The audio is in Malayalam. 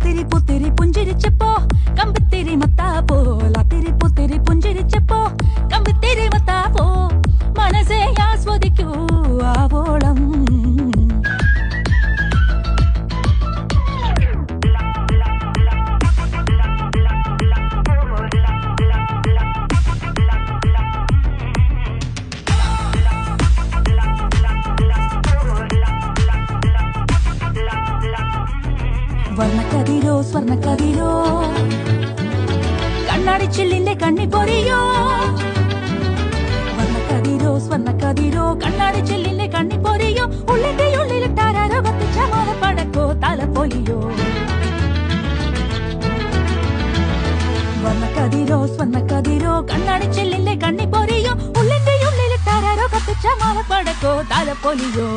ലാത്തിരി പുത്തിരി പുഞ്ചിരിച്ചപ്പോ കമ്പിത്തിരി മത്താപ്പോ ലാത്തിരി പുത്തിരി പുഞ്ചിരിച്ചപ്പോ കമ്പിത്തിരി മത്താപ്പോ മനസ്സെ ആസ്വദിക്കൂ ആവോളം വർണ്ണക്കതിരോ സ്വർണ്ണക്കതിരോ കണ്ണാടിച്ചില്ലിന്റെ കണ്ണി പൊറിയോ വർണ്ണക്കതിരോ സ്വർണ്ണക്കതിരോ കണ്ണാടിച്ചില്ലിന്റെ കണ്ണി പൊറിയോ ഉള്ളിന്റെ ഉള്ളിലിട്ടാരോ കത്തിച്ച മാലപ്പടക്കോ തലപ്പൊലിയോ വർണ്ണക്കതിരോ സ്വർണ്ണക്കതിരോ കണ്ണാടിച്ചില്ലിന്റെ കണ്ണി പൊറിയോ ഉള്ളിന്റെ ഉള്ളിലിട്ടാരോ കത്തിച്ച മാലപ്പടക്കോ തലപ്പൊലിയോ